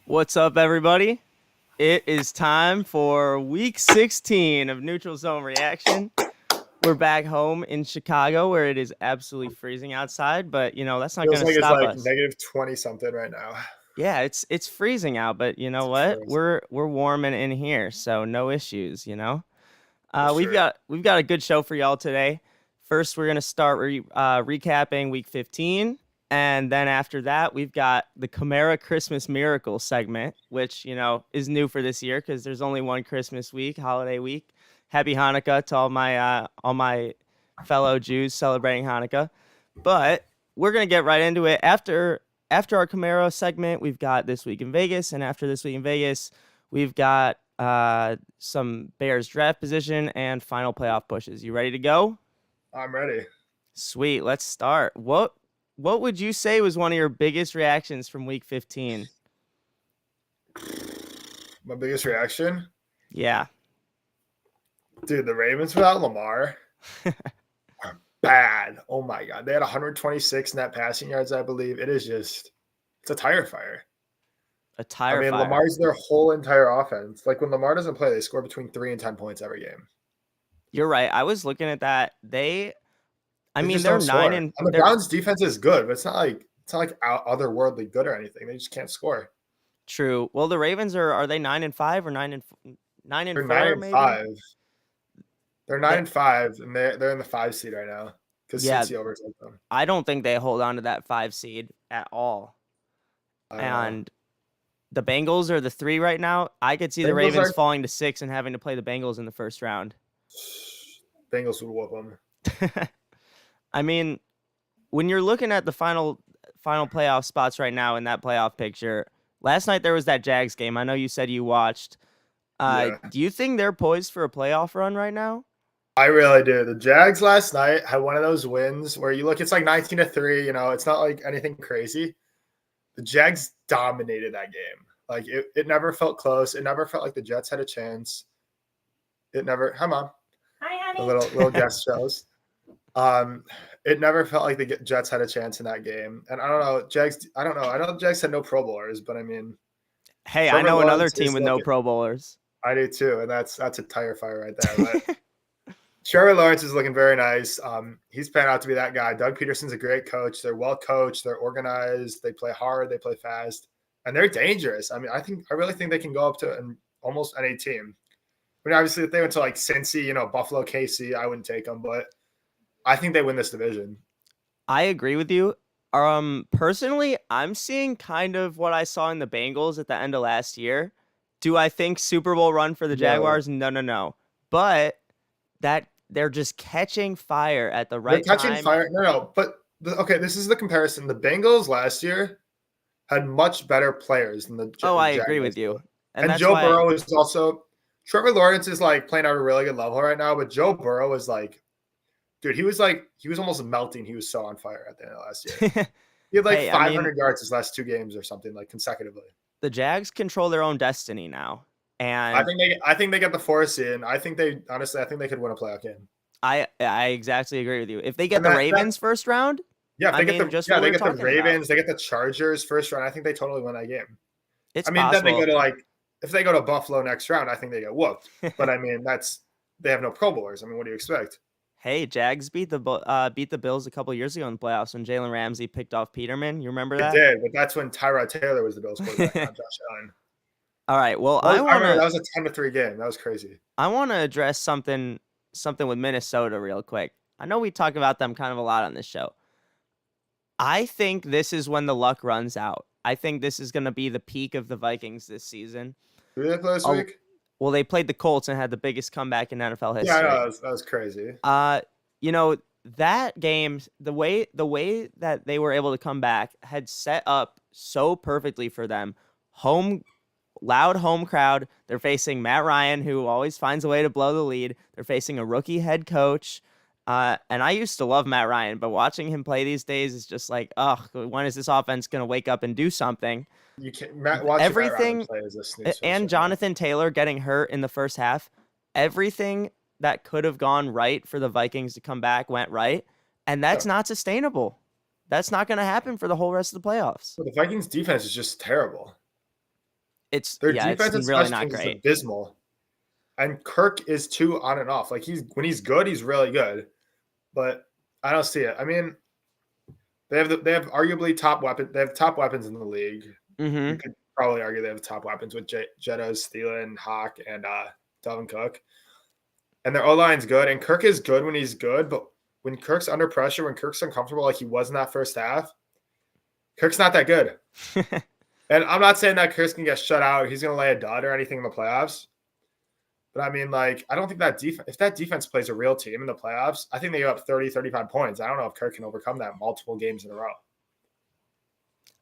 What's up, everybody? It is time for week 16 of Neutral Zone Reaction. We're back home in Chicago where it is absolutely freezing outside, but that's not Feels going to like it's stop like us. negative 20 something right now. Yeah, it's freezing out, but you know It's what? crazy We're warm and in here, so no issues. for We've sure. got a good show for y'all today. First, we're gonna start recapping week 15, and then after that, we've got the Chimera Christmas Miracle segment, which is new for this year because there's only one Christmas week, holiday week. Happy Hanukkah to all my fellow Jews celebrating Hanukkah. But we're gonna get right into it after our Camaro segment. We've got This Week in Vegas, and after This Week in Vegas, we've got some Bears draft position and final playoff pushes. You ready to go? I'm ready. Sweet, let's start. What would you say was one of your biggest reactions from week 15? My biggest reaction, Yeah. dude, the Ravens without Lamar are bad. Oh my God. They had 126 net passing yards, I believe. It's a tire fire. A I tire mean, fire. Lamar's their whole entire offense. Like when Lamar doesn't play, they score between 3 and 10 points every game. You're right. I was looking at that. I They mean, just they're don't nine score. and And the they're Browns defense is good, but it's not like otherworldly good or anything. They just can't score. true. Well, the Ravens are they 9-5 or nine and They're nine four and maybe? five. They're nine That and five, and they're in the 5 seed right now because yeah, Cincy overtook them. I don't think they hold on to that 5 seed at all. I don't know. And the Bengals are the 3 right now. I could see the Bengals Ravens are falling to 6 and having to play the Bengals in the first round. Bengals would whoop them. I mean, when you're looking at the final playoff spots right now in that playoff picture, last night there was that Jags game. I know you said you watched. Yeah, Do you think they're poised for a playoff run right now? I really do. The Jags last night had one of those wins where you look, it's like 19-3. It's not like anything crazy. The Jags dominated that game. Like it never felt close. It never felt like the Jets had a chance. It never. Hi, mom. Hi, A honey. little guest shows. Um, it never felt like the Jets had a chance in that game. And I don't know, Jags. I don't know. I know the Jags had no Pro Bowlers, but I mean, Hey, I Trevor know another Lawrence team is with no looking. Pro Bowlers. I do too, and that's a tire fire right there. But Trevor Lawrence is looking very nice. He's panned out to be that guy. Doug Peterson's a great coach. They're well coached. They're organized. They play hard. They play fast, and they're dangerous. I mean, I really think they can go up to almost any team. I mean, obviously, if they went to like Cincy, Buffalo, KC, I wouldn't take them, but I think they win this division. I agree with you. Personally, I'm seeing kind of what I saw in the Bengals at the end of last year. Do I think Super Bowl run for the No, Jaguars? No, no, no. But that they're just catching fire at the they're right catching time. fire. No. But okay, this is the comparison. The Bengals last year had much better players than the Oh, I agree Jaguars with do. you. And And that's Joe why, Burrow is also Trevor Lawrence is like playing at a really good level right now, but Joe Burrow is like, dude, he was almost melting. He was so on fire at the end of last year. He had like hey, I mean, 500 yards his last 2 games or something like consecutively. the Jags control their own destiny now. And I think they get the 4 seed. And I think I think they could win a playoff game. I exactly agree with you. If they get And the that Ravens first round, yeah, if I they get mean, the just yeah what we they were get the talking about. Ravens, they get the Chargers first round. I think they totally win that game. It's I mean, then they go possible. to like if they go to Buffalo next round, I think they get whooped. But I mean, they have no Pro Bowlers. I mean, what do you expect? Hey, Jags beat the Bills a couple years ago in the playoffs when Jalen Ramsey picked off Peterman. You remember It that? did, but that's when Tyrod Taylor was the Bills quarterback, not Josh Allen. All right. Well, I remember that was a 10-3 game. That was crazy. I wanna address something with Minnesota real quick. I know we talk about them kind of a lot on this show. I think this is when the luck runs out. I think this is gonna be the peak of the Vikings this season. Who did they play this Oh, week? well, they played the Colts and had the biggest comeback in NFL Yeah, I know history. that was crazy. Uh, you know, that game, the way that they were able to come back had set up so perfectly for them. Home Loud home crowd. They're facing Matt Ryan, who always finds a way to blow the lead. They're facing a rookie head coach. And I used to love Matt Ryan, but watching him play these days is just like, ugh, when is this offense going to wake up and do something? You can't watching Matt Ryan Everything, play is a snooze fest and right now. Jonathan Taylor getting hurt in the first half, everything that could have gone right for the Vikings to come back went right. And Yeah. that's not sustainable. That's not going to happen for the whole rest of the playoffs. But the Vikings defense is just terrible. It's Their yeah, it's defense and really special not teams is great. abysmal. And Kirk is too on and off. Like when he's good, he's really good. But I don't see it. I mean, they have arguably top weapon. They have top weapons in the league. Mm-hmm. You could probably argue they have top weapons with Jettas, Thielen, Hawk, and Dalvin Cook. And their O-line's good. And Kirk is good when he's good. But when Kirk's under pressure, when Kirk's uncomfortable like he was in that first half, Kirk's not that good. And I'm not saying that Kirk's going to get shut out. He's going to lay a dud or anything in the playoffs. But I mean, like, I don't think if that defense plays a real team in the playoffs, I think they go up 30, 35 points. I don't know if Kirk can overcome that multiple games in a row.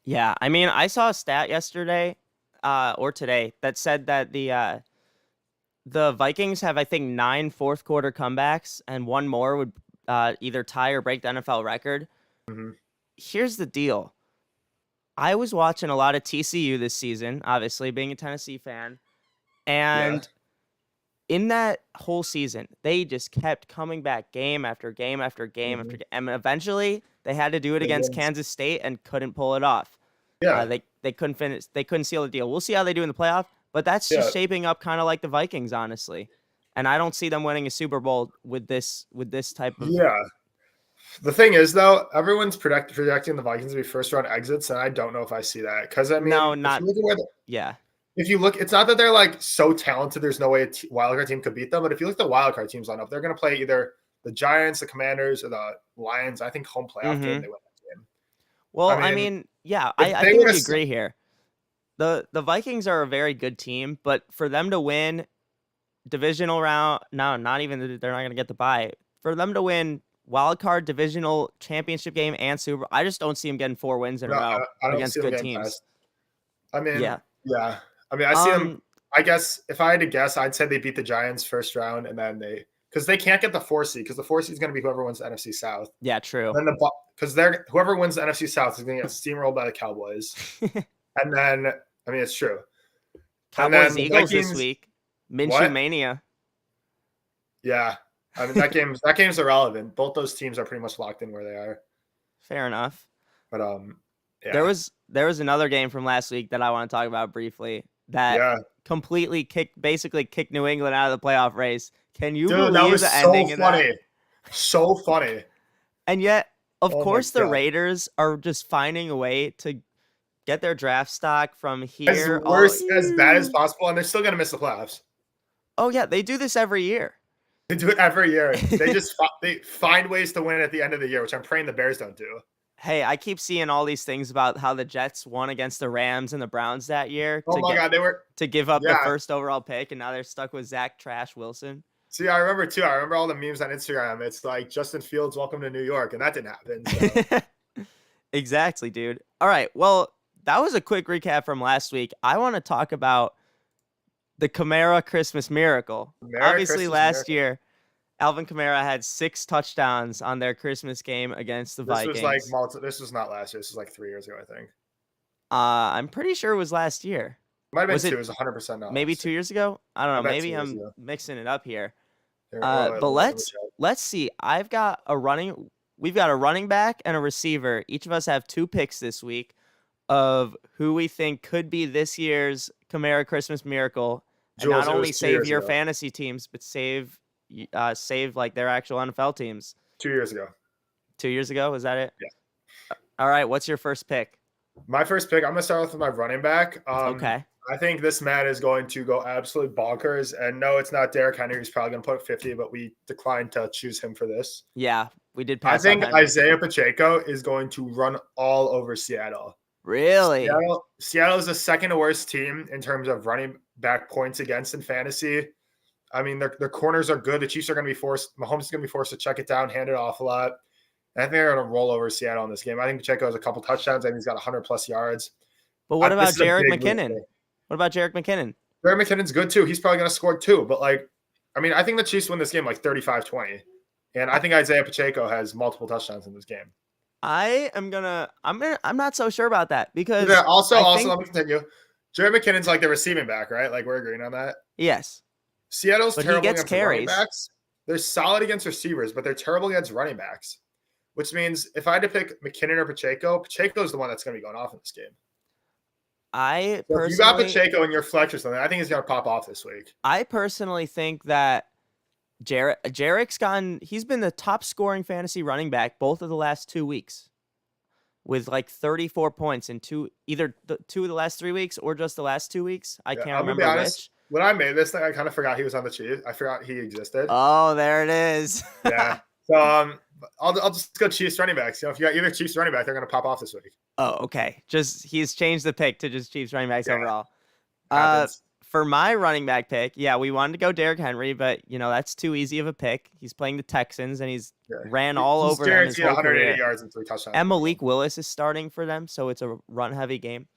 Yeah, I mean, I saw a stat yesterday, or today, that said that the Vikings have, I think, 9 fourth quarter comebacks, and one more would either tie or break the NFL record. Mm-hmm. Here's the deal. I was watching a lot of TCU this season, obviously, being a Tennessee fan, and in that whole season, they just kept coming back game after game after game after game. And eventually, they had to do it against Kansas State and couldn't pull it off. Yeah. They couldn't finish. They couldn't seal the deal. We'll see how they do in the playoff, but that's just shaping up kind of like the Vikings, honestly. And I don't see them winning a Super Bowl with this type of. Yeah. The thing is, though, everyone's projecting the Vikings to be first-round exits, and I don't know if I see that. Because, I mean, if you look, it's not that they're, like, so talented, there's no way a wildcard team could beat them. But if you look at the wildcard teams lineup, they're going to play either the Giants, the Commanders, or the Lions. I think home playoff game, they win that game. Well, I mean I think we agree here. The Vikings are a very good team, but for them to win divisional round, no, not even, they're not going to get the bye. For them to win wild card, divisional championship game, and Super, I just don't see them getting 4 wins in a row against good teams. Past. I mean, yeah. I mean, I see them. I guess if I had to guess, I'd say they beat the Giants first round, and then because they can't get the 4 seed, because the 4 seed is going to be whoever wins the NFC South. Yeah, true. And then because whoever wins the NFC South is going to get steamrolled by the Cowboys. And then, I mean, it's true. Cowboys Eagles this week. Minshew Mania. Yeah. I mean, that game's irrelevant. Both those teams are pretty much locked in where they are. Fair enough. But yeah. There was another game from last week that I want to talk about briefly that completely basically kicked New England out of the playoff race. Can you believe that was the ending of that? So funny. And yet, of course, the Raiders are just finding a way to get their draft stock from here. As bad as possible, and they're still going to miss the playoffs. Oh, yeah. They do this every year. They do it every year. They just they find ways to win at the end of the year, which I'm praying the Bears don't do. Hey, I keep seeing all these things about how the Jets won against the Rams and the Browns that year. Oh my God, they were to give up the first overall pick, and now they're stuck with Zach Trash Wilson. See, I remember too. I remember all the memes on Instagram. It's like Justin Fields, welcome to New York, and that didn't happen. So. Exactly, dude. All right, well, that was a quick recap from last week. I want to talk about the Kamara Christmas Miracle. Obviously, last year, Alvin Kamara had 6 touchdowns on their Christmas game against the Vikings. This was not last year. This was like 3 years ago, I think. I'm pretty sure it was last year. Might have been 2. It was 100% not. Maybe 2 years ago? I don't know. Maybe I'm mixing it up here. But let's see. We've got a running back and a receiver. Each of us have 2 picks this week of who we think could be this year's Kamara Christmas Miracle. And not only save your fantasy teams, but save like their actual NFL teams. 2 years ago. 2 years ago? Was that it? Yeah. All right. What's your first pick? My first pick, I'm going to start with my running back. Okay. I think this man is going to go absolutely bonkers. And no, it's not Derrick Henry. He's probably going to put 50, but we declined to choose him for this. Yeah, we did pass. I think Isaiah Pacheco is going to run all over Seattle. Really? Seattle is the second worst team in terms of running back points against in fantasy. I mean, their corners are good. The Chiefs are going to be Mahomes is going to be forced to check it down, hand it off a lot. And I think they're going to roll over Seattle in this game. I think Pacheco has a couple touchdowns. I think he's got 100+ yards. But what about Jerick McKinnon? What about Jerick McKinnon? Jerick McKinnon's good too. He's probably going to score 2. But I think the Chiefs win this game like 35-20. And I think Isaiah Pacheco has multiple touchdowns in this game. I'm not so sure about that because also let me continue. Jerick McKinnon's like the receiving back, right? Like we're agreeing on that. Yes. Seattle's terrible against running backs. They're solid against receivers, but they're terrible against running backs. Which means if I had to pick McKinnon or Pacheco, Pacheco's the one that's going to be going off in this game. I So if you got personally, Pacheco in your flex or something, I think he's gonna pop off this week. think that he's been the top scoring fantasy running back both of the last 2 weeks with like 34 points in either two of the last 3 weeks or just the last 2 weeks. I can't I'm gonna be remember honest. which. When I made this thing, I kind of forgot he was on the Chiefs. I forgot he existed. Oh, there it is. Yeah. So I'll just go Chiefs running backs. If you got either Chiefs running back, they're gonna pop off this week. Oh, okay. He's changed the pick to just Chiefs running backs overall. Happens. For my running back pick, yeah, we wanted to go Derrick Henry, but that's too easy of a pick. He's playing the Texans and he's ran all over them his whole 180 career. yards and 3 touchdowns. And Malik Willis is starting for them, so it's a run-heavy game.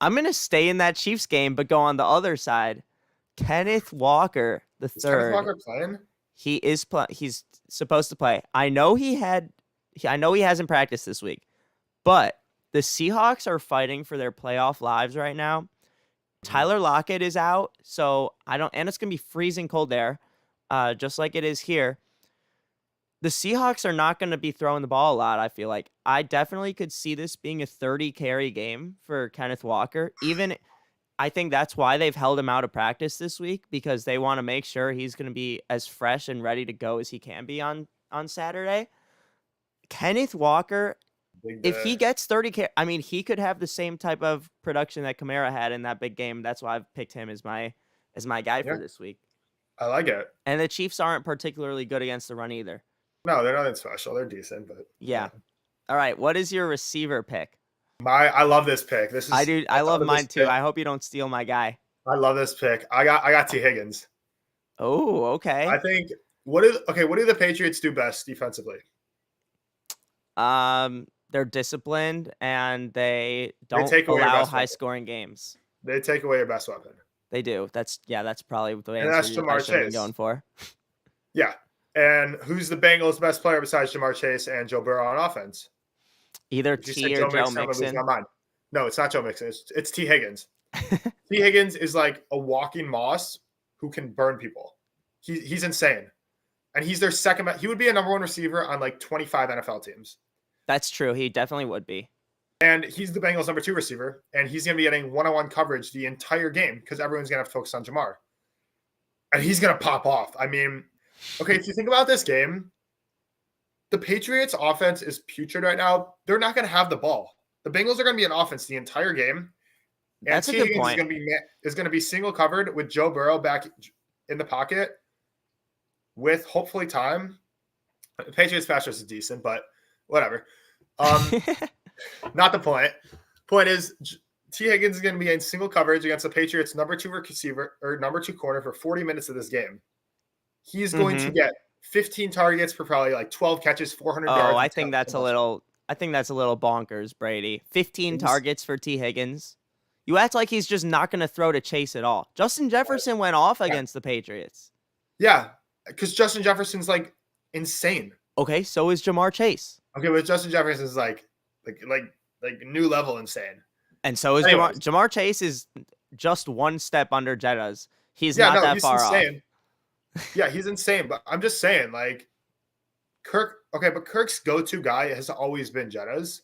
I'm gonna stay in that Chiefs game, but go on the other side. Kenneth Walker, the third. Kenneth Walker playing? He's supposed to play. I know he hasn't practiced this week, but the Seahawks are fighting for their playoff lives right now. Tyler Lockett is out, so and it's gonna be freezing cold there, just like it is here. The Seahawks are not going to be throwing the ball a lot, I feel like. I definitely could see this being a 30-carry game for Kenneth Walker. I think that's why they've held him out of practice this week, because they want to make sure he's going to be as fresh and ready to go as he can be on Saturday. Kenneth Walker, if he gets 30 he could have the same type of production that Kamara had in that big game. That's why I've picked him as my guy for this week. I like it. And the Chiefs aren't particularly good against the run either. No, they're nothing special. They're decent, but yeah. All right, what is your receiver pick? I love this pick. I love mine too. I hope you don't steal my guy. I love this pick. I got T. Higgins. Oh, okay. I think what do the Patriots do best defensively? They're disciplined and they don't allow high-scoring games. They take away your best weapon. They do. That's probably the answer I should have been going for. Yeah. And who's the Bengals' best player besides Jamar Chase and Joe Burrow on offense? Either T or Joe Mixon. No, it's not Joe Mixon. It's T. Higgins. T. Higgins is like a walking moss who can burn people. He's insane. And he's their second. He would be a number 1 receiver on like 25 NFL teams. That's true. He definitely would be. And he's the Bengals' number 2 receiver. And he's going to be getting one-on-one coverage the entire game because everyone's going to have to focus on Jamar. And he's going to pop off. I mean, okay, if you think about this game, the Patriots' offense is putrid right now. They're not going to have the ball. The Bengals are going to be an offense the entire game. And that's a good point. Is going to be single covered with Joe Burrow back in the pocket with hopefully time. The Patriots' pass rush is decent, but whatever. Not the point. Point is, T. Higgins is going to be in single coverage against the Patriots' number 2 receiver or number 2 corner for 40 minutes of this game. He's going to get 15 targets for probably like 12 catches, 400 yards. Oh, I think that's a little bonkers, Brady. 15 targets for T. Higgins. You act like he's just not going to throw to Chase at all. Justin Jefferson went off against the Patriots. Yeah, because Justin Jefferson's like insane. Okay, so is Jamar Chase. Okay, but Justin Jefferson's like new level insane. And so is Jamar Chase is just one step under Jetta's. He's not that far insane. off. Yeah, he's insane. But I'm just saying, like, but Kirk's go-to guy has always been Jetta's.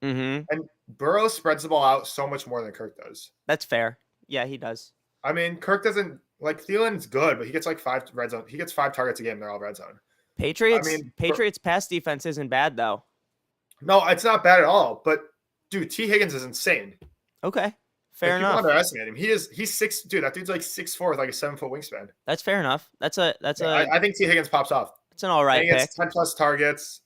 Mm-hmm. And Burrow spreads the ball out so much more than Kirk does. That's fair. Yeah, he does. I mean, Kirk doesn't like Thielen's good, but he gets like 5 red zone. He gets 5 targets a game. They're all red zone. Patriots pass defense isn't bad though. No, it's not bad at all. But dude, T. Higgins is insane. Okay, fair enough. People underestimate him. He's 6. Dude, that dude's like 6'4" with like a 7-foot wingspan. That's fair enough. I think T. Higgins pops off. It's an all right pick. 10 plus targets,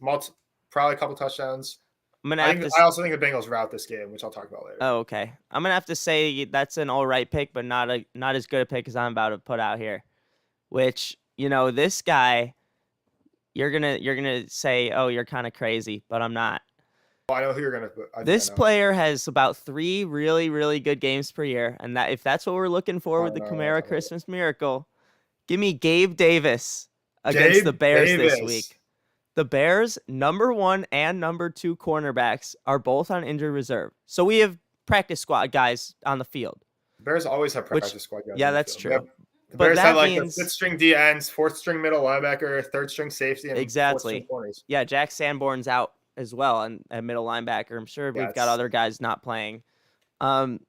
probably a couple touchdowns. I also think the Bengals route this game, which I'll talk about later. Oh, okay. I'm gonna have to say that's an all right pick, but not as good a pick as I'm about to put out here. Which this guy, you're gonna say, oh, you're kind of crazy, but I'm not. Well, I know who you're gonna put. This player has about 3 really, really good games per year, and if that's what we're looking for with the Kamara Christmas Miracle, give me Gabe Davis against the Bears this week. The Bears' number 1 and number 2 cornerbacks are both on injured reserve. So we have practice squad guys on the field. The Bears always have practice squad guys. Yeah, that's true. The Bears have like the 5th string D ends, 4th string middle linebacker, 3rd string safety, and 4th string corners. Yeah, Jack Sanborn's out as well and at middle linebacker. I'm sure we've got other guys not playing. Um,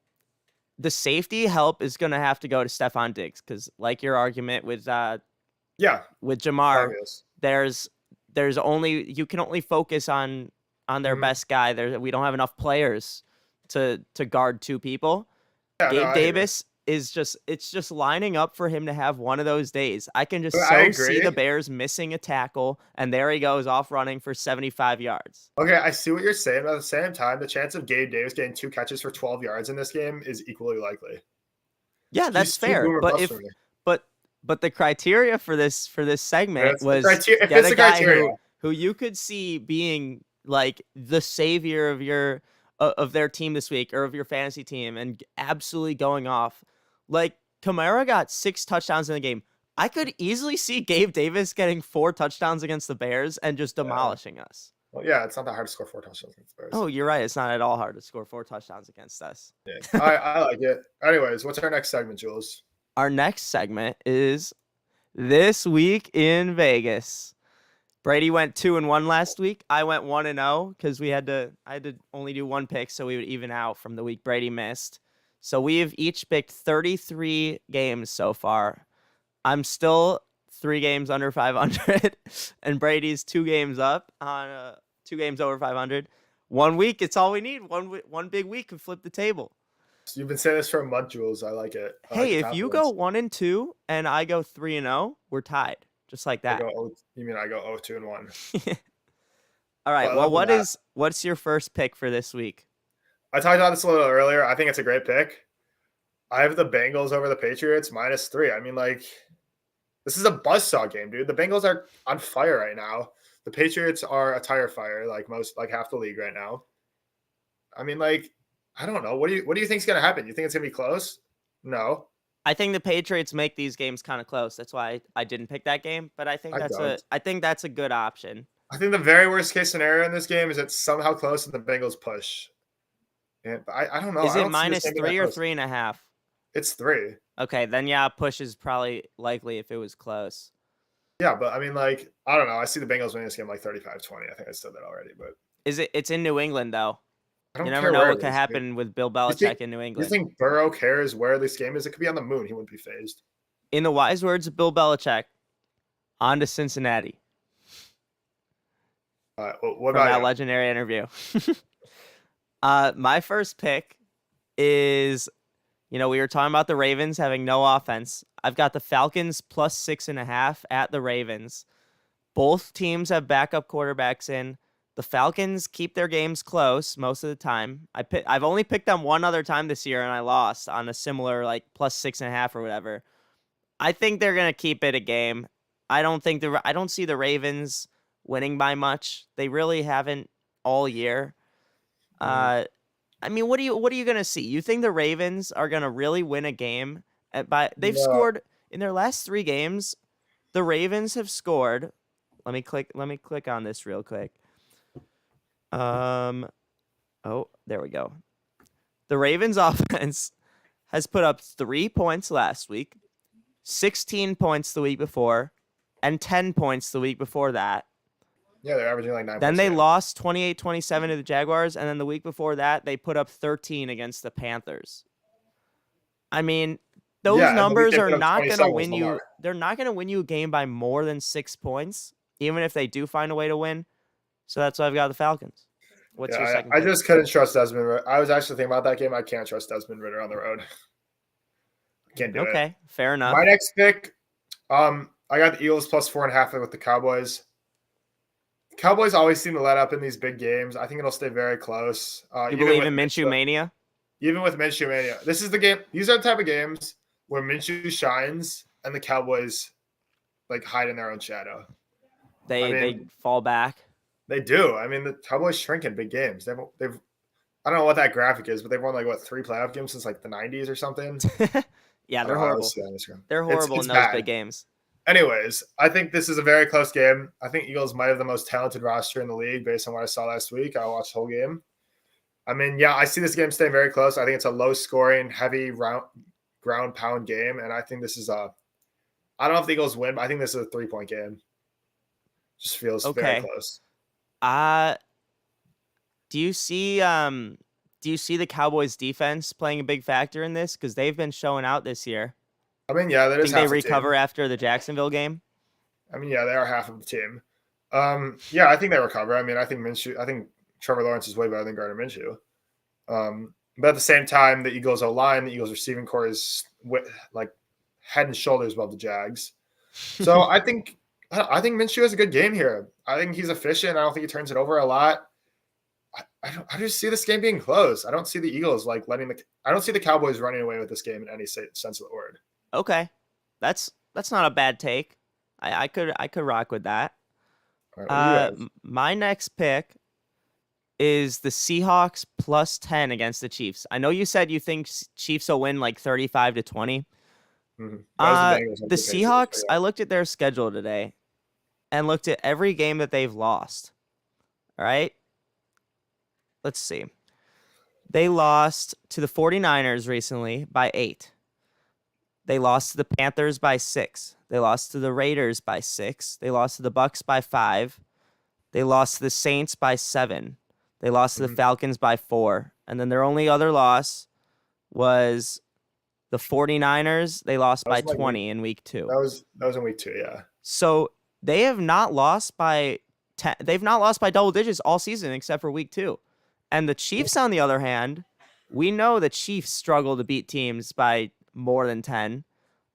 the safety help is going to have to go to Stephon Diggs because, like your argument with Yeah, Jamar, obvious. there's only you can only focus on their Mhm. best guy. We don't have enough players to guard two people. Yeah, no, Gabe I hear you. Davis is just lining up for him to have one of those days. I can just I so see the agree. Bears missing a tackle, and there he goes off running for 75 yards. Okay, I see what you're saying, but at the same time, the chance of Gabe Davis getting 2 catches for 12 yards in this game is equally likely. Yeah, that's He's too fair. boom or bust for me. But the criteria for this segment It's the was criteria. It get fits a the guy criteria. who you could see being like the savior of your of their team this week or of your fantasy team and absolutely going off. Like Kamara got 6 touchdowns in the game. I could easily see Gabe Davis getting 4 touchdowns against the Bears and just Yeah. demolishing us. Well, yeah, it's not that hard to score 4 touchdowns against the Bears. Oh, you're right. It's not at all hard to score 4 touchdowns against us. Yeah, I like it. Anyways, what's our next segment, Jules? Our next segment is This Week in Vegas. Brady went 2-1 last week. I went 1-0 because I had to only do one pick so we would even out from the week Brady missed. So we have each picked 33 games so far. I'm still 3 games under 500, and Brady's 2 games up on 2 games over 500. 1 week, it's all we need. One big week can flip the table. So you've been saying this for a month, Jules. I like it. I like Hey, the if you go confidence. 1-2 and I go 3-0, we're tied, just like that. You mean I go 0-2-1? All right. Well, I Well, love what's your first pick for this week? I talked about this a little earlier. I think it's a great pick. I have the Bengals over the Patriots -3. I mean, like, this is a buzzsaw game, dude. The Bengals are on fire right now. The Patriots are a tire fire, like half the league right now. I mean, like, I don't know. What do you think is gonna happen? You think it's gonna be close? No, I think the Patriots make these games kind of close. That's why I didn't pick that game, but I think I don't. that's a good option. I think the very worst case scenario in this game is it's somehow close and the Bengals push. And I don't know. Is I it don't see this game being that -3 or close. 3.5? It's 3. Okay, then yeah, push is probably likely if it was close. Yeah, but I mean, like, I don't know. I see the Bengals winning this game like 35-20. I think I said that already, but It's in New England though. I You don't never care know where what it could is, dude. happen with Bill You think Belichick in New you England. think Burrow cares where this game is? It could be on the moon. He wouldn't be phased. In the wise words of Bill Belichick, on to Cincinnati What from about that you? legendary interview. My first pick is, we were talking about the Ravens having no offense. I've got the Falcons +6.5 at the Ravens. Both teams have backup quarterbacks in. The Falcons keep their games close most of the time. I've only picked them one other time this year, and I lost on a similar like +6.5 or whatever. I think they're gonna keep it a game. I don't see the Ravens winning by much. They really haven't all year. Mhm. I mean, what are you gonna see? You think the Ravens are gonna really win a game? They've No, scored in their last 3 games. The Ravens have scored. Let me click on this real quick. Oh, there we go. The Ravens offense has put up 3 points last week, 16 points the week before, and 10 points the week before that. yeah, they're averaging like 9 Then points a they game. lost 28-27 to the Jaguars, and then the week before that, they put up 13 against the Panthers. I mean, those Yeah, and the week numbers they are put up not going to 27 was win you. Lamar. They're not going to win you a game by more than 6 points, even if they do find a way to win. So that's why I've got the Falcons. What's your Yeah, second I pick? just couldn't trust Desmond Ritter. I was actually thinking about that game. I can't trust Desmond Ritter on the road. Can't do it. Okay, fair enough. My next pick, I got the Eagles +4.5 with the Cowboys. Cowboys always seem to let up in these big games. I think it'll stay very close. You believe in Minshew Mania? Even with Minshew Mania. This is the game. These are the type of games where Minshew shines and the Cowboys like hide in their own shadow. They fall back. They do. I mean, the Cowboys shrink in big games. They've I don't know what that graphic is, but they've won like 3 playoff games since like the 90s or something. Yeah, I they're don't know. horrible. They're horrible It's in those bad. big games. Anyways, I think this is a very close game. I think Eagles might have the most talented roster in the league based on what I saw last week. I watched the whole game. I mean, yeah, I see this game staying very close. I think it's a low-scoring, heavy ground pound game, and I think this is I don't know if the Eagles win, but I think this is a 3-point game. Just feels very Okay. close. Do you see do you see the Cowboys defense playing a big factor in this? Because they've been showing out this year. I mean, yeah, that is Think they half the recover team. after the Jacksonville game? I mean, yeah, they are half of the team. Yeah, I think they recover. I mean, I think Trevor Lawrence is way better than Gardner Minshew. But at the same time, the Eagles' O-line, the Eagles' receiving core is like head and shoulders above the Jags. So I think Minshew has a good game here. I think he's efficient. I don't think he turns it over a lot. I just see this game being close. I don't see the Eagles I don't see the Cowboys running away with this game in any sense of the word. Okay, that's not a bad take. I could rock with that. All right, what do you have? My next pick is the Seahawks plus 10 against the Chiefs. I know you said you think Chiefs will win like 35-20. Mm-hmm. The Seahawks, I looked at their schedule today and looked at every game that they've lost. All right. Let's see. They lost to the 49ers recently by 8. They lost to the Panthers by 6. They lost to the Raiders by 6. They lost to the Bucks by 5. They lost to the Saints by 7. They lost to the Falcons by 4. And then their only other loss was the 49ers. They lost by 20 in week 2. That was in week 2, yeah. So they have not lost by 10. They've not lost by double digits all season except for week 2. And the Chiefs, on the other hand, we know the Chiefs struggle to beat teams by more than 10.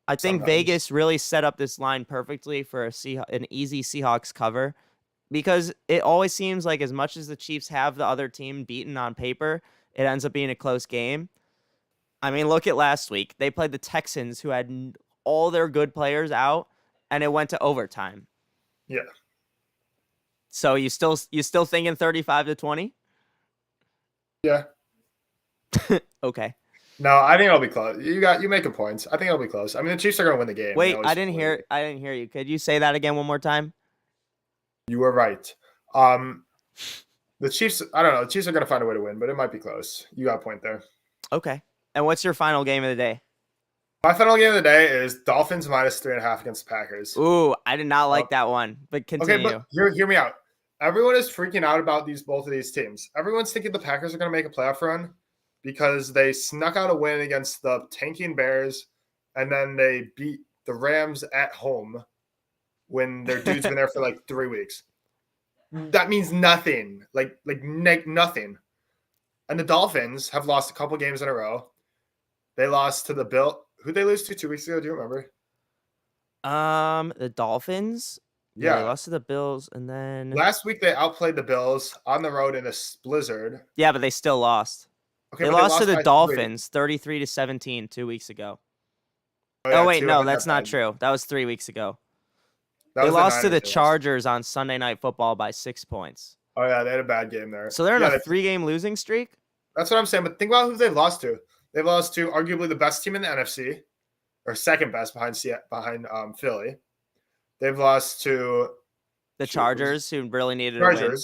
I think Vegas really set up this line perfectly for an easy Seahawks cover, because it always seems like as much as the Chiefs have the other team beaten on paper, it ends up being a close game. I mean, look at last week. They played the Texans, who had all their good players out, and it went to overtime. Yeah. So you still thinking 35-20? Yeah. Okay. No, I think it'll be close. You make a point. I think it'll be close. I mean, the Chiefs are going to win the game. Wait, I didn't hear you. Could you say that again one more time? You were right. The Chiefs, I don't know. The Chiefs are going to find a way to win, but it might be close. You got a point there. Okay. And what's your final game of the day? My final game of the day is Dolphins minus 3.5 against the Packers. Ooh, I did not like that one, but continue. Okay, but hear me out. Everyone is freaking out about both of these teams. Everyone's thinking the Packers are going to make a playoff run because they snuck out a win against the tanking Bears, and then they beat the Rams at home when their dude's been there for like 3 weeks. That means nothing. Nothing. And the Dolphins have lost a couple games in a row. They lost to the Bills. Who'd they lose to 2 weeks ago? Do you remember? The Dolphins. Yeah, they lost to the Bills, and then last week they outplayed the Bills on the road in a blizzard. Yeah, but they still lost. Okay, they lost to the Dolphins 33-17 2 weeks ago. Oh wait, no, that's not true. That was 3 weeks ago. They lost to the Chargers on Sunday Night Football by 6 points. Oh yeah, they had a bad game there. So they're in a 3-game losing streak? That's what I'm saying. But think about who they've lost to. They've lost to arguably the best team in the NFC, or second best behind Philly. They've lost to the Chargers, who really needed a win.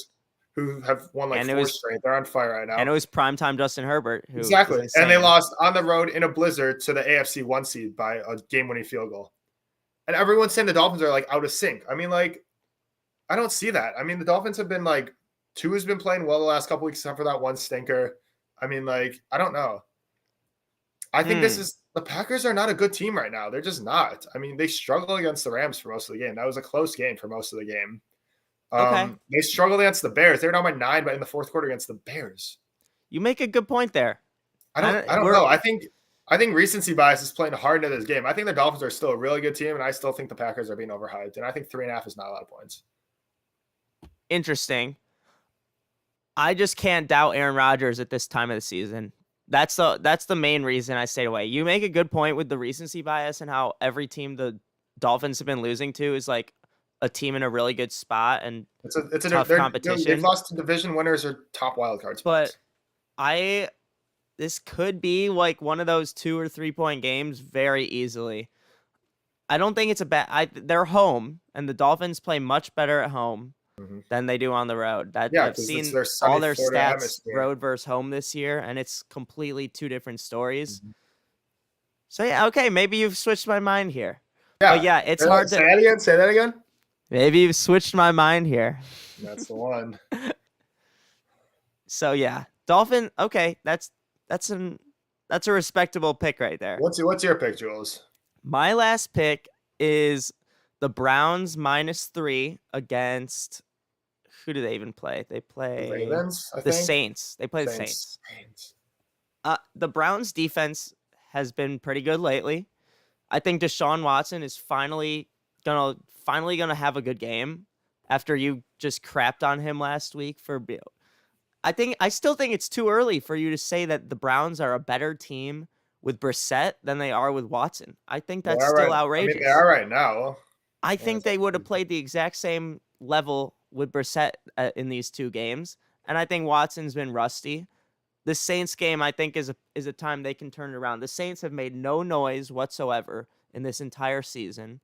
Who have won like 4 straight. They're on fire right now. And it was primetime Justin Herbert. Exactly. And they lost on the road in a blizzard to the AFC 1 seed by a game-winning field goal. And everyone's saying the Dolphins are like out of sync. I mean, like, I don't see that. I mean, the Dolphins have been like, Tua's been playing well the last couple weeks, except for that one stinker. I mean, like, I don't know. I think the Packers are not a good team right now. They're just not. I mean, they struggle against the Rams for most of the game. That was a close game for most of the game. They struggled against the Bears. They were down by 9, but in the fourth quarter against the Bears. You make a good point there. I don't know. I think recency bias is playing hard into this game. I think the Dolphins are still a really good team, and I still think the Packers are being overhyped. And I think 3.5 is not a lot of points. Interesting. I just can't doubt Aaron Rodgers at this time of the season. That's the main reason I stayed away. You make a good point with the recency bias and how every team the Dolphins have been losing to is like a team in a really good spot, and it's a tough competition. They've lost to division winners or top wildcard spots. But this could be like one of those 2 or 3 point games very easily. I don't think it's a bad. They're home, and the Dolphins play much better at home than they do on the road. I've seen all their stats road versus home this year, and it's completely 2 different stories. So yeah, okay, maybe you've switched my mind here. Yeah, but yeah, it's hard to say that again. Maybe you've switched my mind here. That's the one. So yeah, Dolphin. Okay, that's a respectable pick right there. What's your pick, Jules? My last pick is the Browns -3 against who do they even play? They The play Ravens, I the think. Saints. They play the Saints. Saints. The Browns defense has been pretty good lately. I think Deshaun Watson is finally gonna have a good game after you just crapped on him last week for. I still think it's too early for you to say that the Browns are a better team with Brissett than they are with Watson. I think They that's are still right. I mean, outrageous. they are right now. I Yeah, think they would have played the exact same level with Brissett in these two games, and I think Watson's been rusty. The Saints game, I think, is a time they can turn it around. The Saints have made no noise whatsoever in this entire season.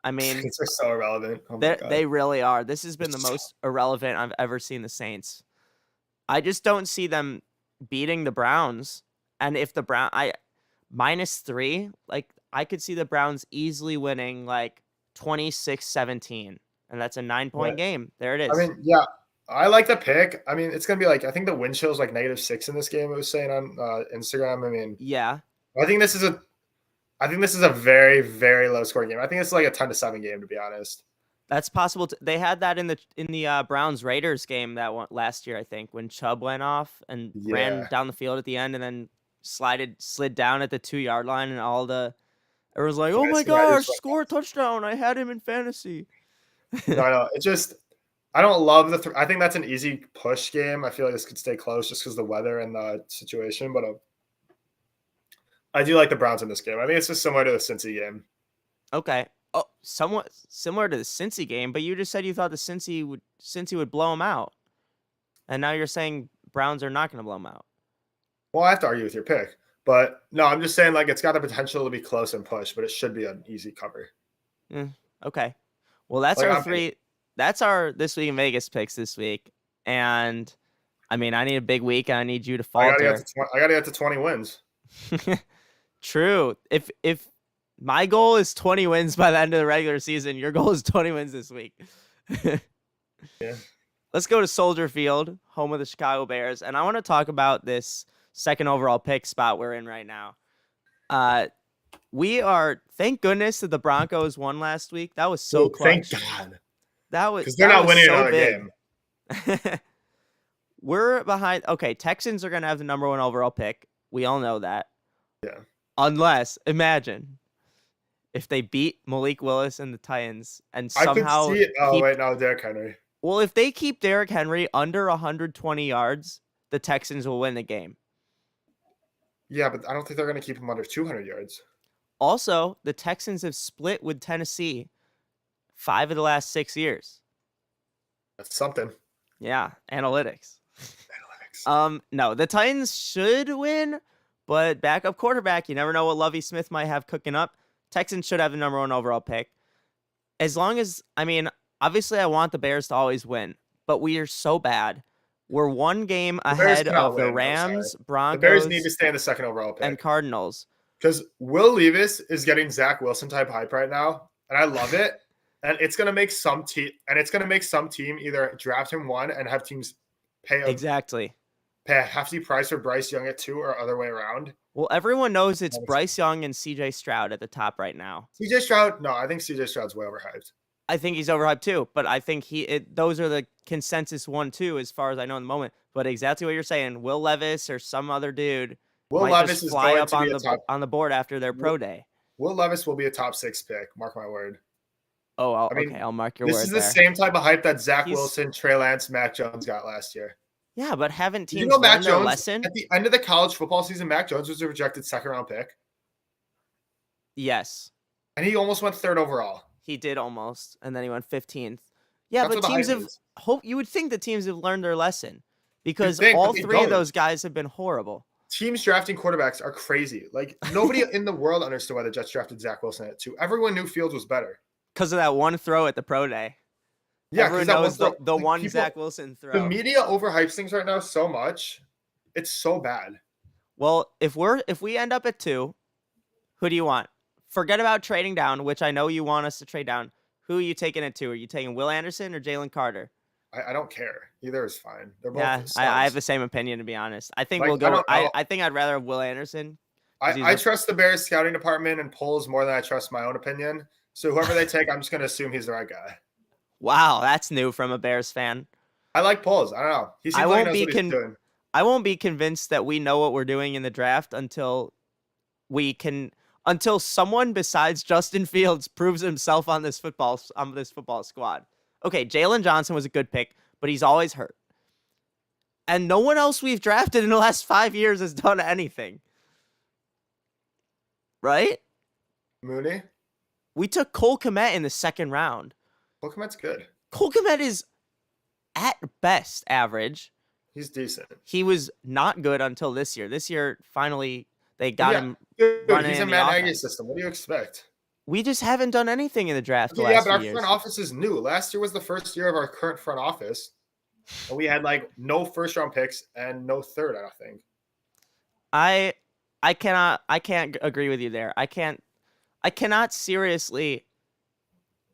I mean, Saints are so irrelevant. Oh my God. they really are. This has been the most irrelevant I've ever seen the Saints. I just don't see them beating the Browns. And if the -3, like I could see the Browns easily winning like 26-17. And that's a 9-point game. There it I is. mean, yeah, I like the pick. I mean, it's gonna be like I think the wind chill is like -6 in this game. It was saying on Instagram. I mean, Yeah. I think this is a very, very low scoring game. I think it's like a 10-7 game, to be honest. That's possible. They had that in the Browns Raiders game that one last year, I think, when Chubb went off and ran down the field at the end and then slid down at the 2-yard line, and everyone's like, "Oh my gosh, score a touchdown! I had him in fantasy." No, it's just I don't love I think that's an easy push game. I feel like this could stay close just because the weather and the situation, but I do like the Browns in this game. I think it's just similar to the Cincy game. Okay. Oh, somewhat similar to the Cincy game, but you just said you thought the Cincy would blow them out, and now you're saying Browns are not going to blow them out. Well, I have to argue with your pick, but no, I'm just saying like it's got the potential to be close and push, but it should be an easy cover. Okay. Well, that's our three. That's our This Week in Vegas picks this week, and I mean, I need a big week, and I need you to falter. I got to get to 20 wins. True. If my goal is 20 wins by the end of the regular season, your goal is 20 wins this week. Yeah. Let's go to Soldier Field, home of the Chicago Bears, and I want to talk about this second overall pick spot we're in right now. Thank goodness that the Broncos won last week. That was so clutch. Thank God. That was because they're not winning another game. We're behind. Okay, Texans are going to have the number 1 overall pick. We all know that. Yeah. Unless, imagine if they beat Malik Willis and the Titans and somehow Derrick Henry. Well, if they keep Derrick Henry under 120 yards, the Texans will win the game. Yeah, but I don't think they're going to keep him under 200 yards. Also, the Texans have split with Tennessee 5 of the last 6 years. That's something. Yeah, analytics. No, the Titans should win, but backup quarterback, you never know what Lovie Smith might have cooking up. Texans should have the number 1 overall pick. As long as, I mean, obviously I want the Bears to always win, but we are so bad. We're 1 game ahead of the Rams, Broncos. The Bears need to stay in the second overall pick. And Cardinals. Because Will Levis is getting Zach Wilson type hype right now, and I love it. And it's gonna make some team, either draft him 1 and have teams pay a hefty price for Bryce Young at 2, or other way around. Well, everyone knows it's Bryce Young and CJ Stroud at the top right now. CJ Stroud, no, I think CJ Stroud's way overhyped. I think he's overhyped too, but I think those are the consensus 1-2 as far as I know in the moment. But exactly what you're saying, Will Levis or some other dude might just fly up on the board after their pro day. Will Levis will be a top 6 pick. Mark my word. Oh, I'll mark your word. This is the same type of hype that Zach Wilson, Trey Lance, Mac Jones got last year. Yeah, but haven't teams learned their lesson? At the end of the college football season, Mac Jones was a rejected 2nd-round pick. Yes. And he almost went 3rd overall. He did almost, and then he went 15th. Yeah, but teams you would think the teams have learned their lesson because all 3 of those guys have been horrible. Teams drafting quarterbacks are crazy. Like, nobody in the world understood why the Jets drafted Zach Wilson at 2. Everyone knew Fields was better. Because of that one throw at the pro day. Yeah, everyone knows the one Zach Wilson throw. The media overhypes things right now so much. It's so bad. Well, if we end up at 2, who do you want? Forget about trading down, which I know you want us to trade down. Who are you taking it to? Are you taking Will Anderson or Jalen Carter? I don't care. Either is fine. They're Yeah, both I have studs. the same opinion, to be honest. I think Like, we'll I go. don't know. I think I'd rather have Will Anderson because he's I trust the Bears scouting department and polls more than I trust my own opinion. So whoever they take, I'm just going to assume he's the right guy. wow, that's new from a Bears fan. I like polls. I don't know. He I seems like he won't knows be what he's doing. I won't be convinced that we know what we're doing in the draft until someone besides Justin Fields proves himself on this football squad. Okay, Jalen Johnson was a good pick, but he's always hurt. And no one else we've drafted in the last 5 years has done anything. Right? Mooney? We took Cole Kmet in the second round. Cole Kmet's good. Cole Kmet is at best average. He's decent. He was not good until this year. This year, finally, they got him Dude, running he's a in the Matt Nagy offense. system. What do you expect? We just haven't done anything in the draft the Okay, yeah, last but our few years. front office is new. Last year was the first year of our current front office. And we had like no first round picks and no third, I don't think. I can't agree with you there. I cannot seriously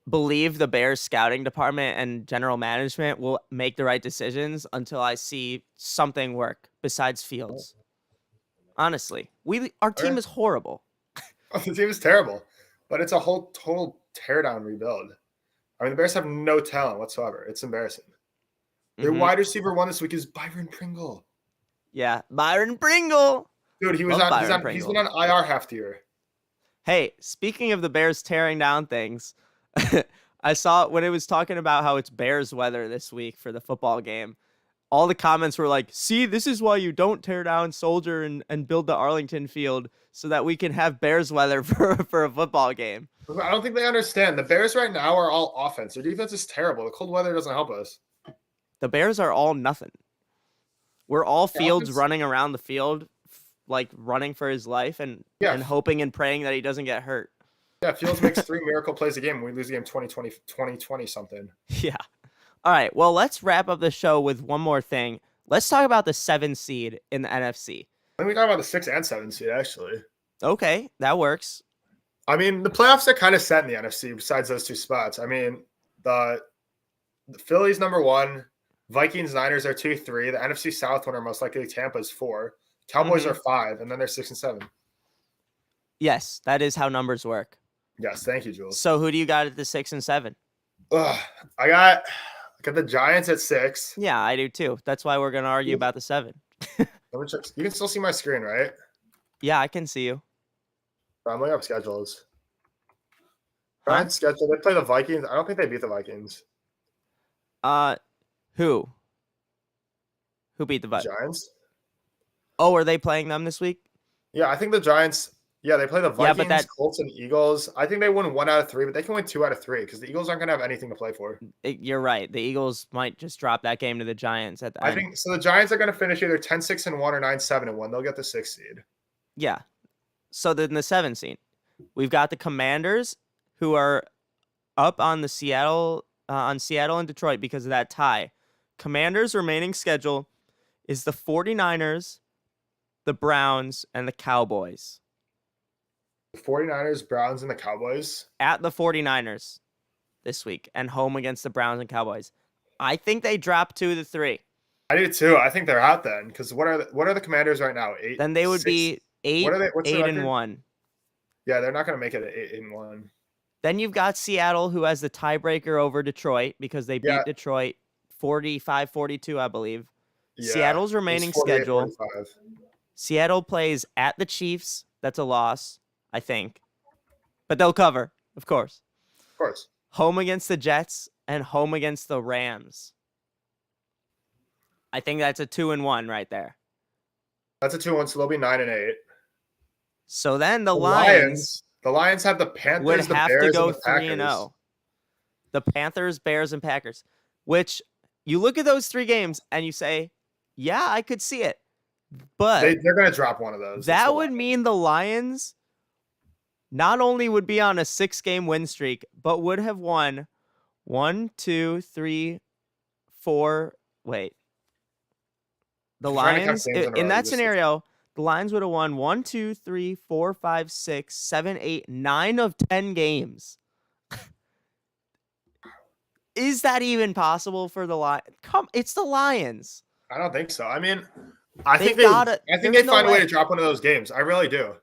believe the Bears scouting department and general management will make the right decisions until I see something work besides Fields. Honestly, our team is horrible. The team is terrible, but it's a whole total teardown rebuild. I mean, the Bears have no talent whatsoever. It's embarrassing. Their wide receiver one this week is Byron Pringle. Yeah, Byron Pringle. Dude, he's been on IR half the year. Hey, speaking of the Bears tearing down things, I saw when it was talking about how it's Bears weather this week for the football game. All the comments were like, see, this is why you don't tear down Soldier and build the Arlington field so that we can have Bears weather for a football game. I don't think they understand. The Bears right now are all offense. Their defense is terrible. The cold weather doesn't help us. The Bears are all nothing. We're all Fields running around the field, like running for his life and hoping and praying that he doesn't get hurt. Yeah, Fields makes 3 miracle plays a game. We lose the game 2020 something. Yeah. All right, well, let's wrap up the show with one more thing. Let's talk about the 7 seed in the NFC. Let me talk about the 6 and 7 seed, actually. Okay, that works. I mean, the playoffs are kind of set in the NFC besides those 2 spots. I mean, the Phillies number 1, Vikings, Niners are 2, 3. The NFC South winner most likely Tampa's 4. Cowboys are 5, and then they're 6 and 7. Yes, that is how numbers work. Yes, thank you, Jules. So who do you got at the 6 and 7? I got the Giants at 6. Yeah, I do too. That's why we're gonna argue about the 7. Let me check. You can still see my screen, right? Yeah, I can see you. I'm looking up schedules. Giants schedule. They play the Vikings. I don't think they beat the Vikings. Who? Who beat the Vikings? Giants. Oh, are they playing them this week? Yeah, I think the Giants. Yeah, they play the Vikings, but Colts, and Eagles. I think they win 1 out of 3, but they can win 2 out of 3 because the Eagles aren't going to have anything to play for. You're right. The Eagles might just drop that game to the Giants at the end. I think so. The Giants are going to finish either 10-6-1 or 9-7-1. They'll get the 6th seed. Yeah. So then the 7 seed, we've got the Commanders who are up on the Seattle and Detroit because of that tie. Commanders' remaining schedule is the 49ers, the Browns, and the Cowboys. The 49ers, Browns, and the Cowboys. At the 49ers this week and home against the Browns and Cowboys. I think they drop 2 of the 3. I do too. I think they're out then because what are the Commanders right now? 8. Then they would 6, be 8, what's 8 and 1. Yeah, they're not going to make it at 8 and 1. Then you've got Seattle, who has the tiebreaker over Detroit because they beat Detroit 45-42, I believe. Yeah, Seattle's remaining schedule. 45. Seattle plays at the Chiefs. That's a loss, I think. But they'll cover, of course. Of course. Home against the Jets and home against the Rams. I think that's a 2 and 1 right there. That's a 2-1, so they'll be 9 and 8. So then the Lions have the Panthers, would the have Bears, to go and the Packers. 3 and 0. The Panthers, Bears, and Packers. Which you look at those 3 games and you say, yeah, I could see it. But they're going to drop one of those. That would mean the Lions not only would be on a 6-game win streak, but would have won 1, 2, 3, 4. Wait. The Lions, in that scenario, the Lions would have won 1, 2, 3, 4, 5, 6, 7, 8, 9 of 10 games. Is that even possible for the Lions? It's the Lions. I don't think so. I mean, I think There's they no find a way way. to drop one of those games. I really do.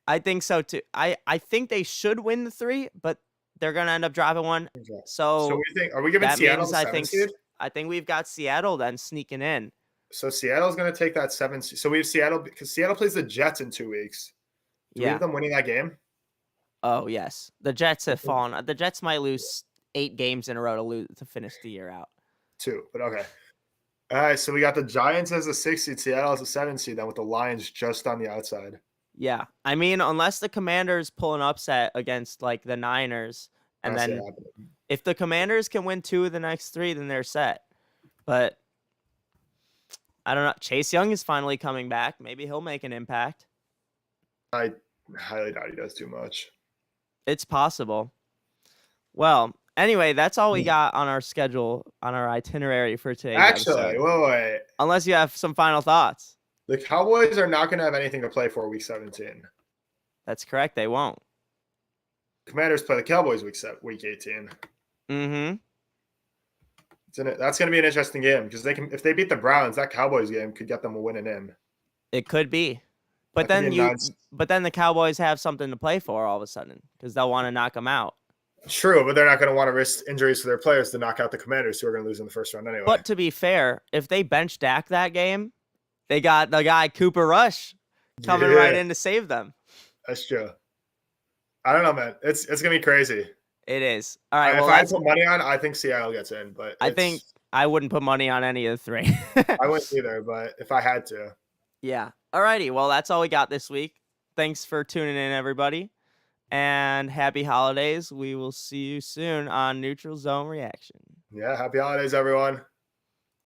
I think so too. I think they should win the 3, but they're gonna end up dropping one. Okay. So So what do you think? Are we giving that Seattle means the 7 seed? I think we've got Seattle then sneaking in. So Seattle's going to take that 7 seed. So we have Seattle because Seattle plays the Jets in 2 weeks. Do we Yeah. have them winning that game? Oh yes, the Jets have fallen. The Jets might lose 8 games in a row to finish the year out. 2, but okay. All right, so we got the Giants as a 6 seed, Seattle as a 7 seed, then with the Lions just on the outside. Yeah, I mean, unless the Commanders pull an upset against like the Niners, and then if the Commanders can win 2 of the next 3, then they're set. But I don't know. Chase Young is finally coming back. Maybe he'll make an impact. I highly doubt he does too much. It's possible. Well, anyway, that's all we got on our schedule, on our itinerary for today. Actually, wait. Unless you have some final thoughts. The Cowboys are not going to have anything to play for week 17. That's correct. They won't. Commanders play the Cowboys week 18. Mm-hmm. That's going to be an interesting game because if they beat the Browns, that Cowboys game could get them a win and in. It could be. But then the Cowboys have something to play for all of a sudden because they'll want to knock them out. True, but they're not going to want to risk injuries to their players to knock out the Commanders, who are going to lose in the first round anyway. But to be fair, if they bench Dak that game, they got the guy Cooper Rush coming right in to save them. That's true. I don't know, man. It's going to be crazy. It is. All right. If I had to put money on, I think Seattle gets in. But I think I wouldn't put money on any of the 3. I wouldn't either, but if I had to. Yeah. All righty. Well, that's all we got this week. Thanks for tuning in, everybody. And happy holidays. We will see you soon on Neutral Zone Reaction. Yeah, happy holidays, everyone.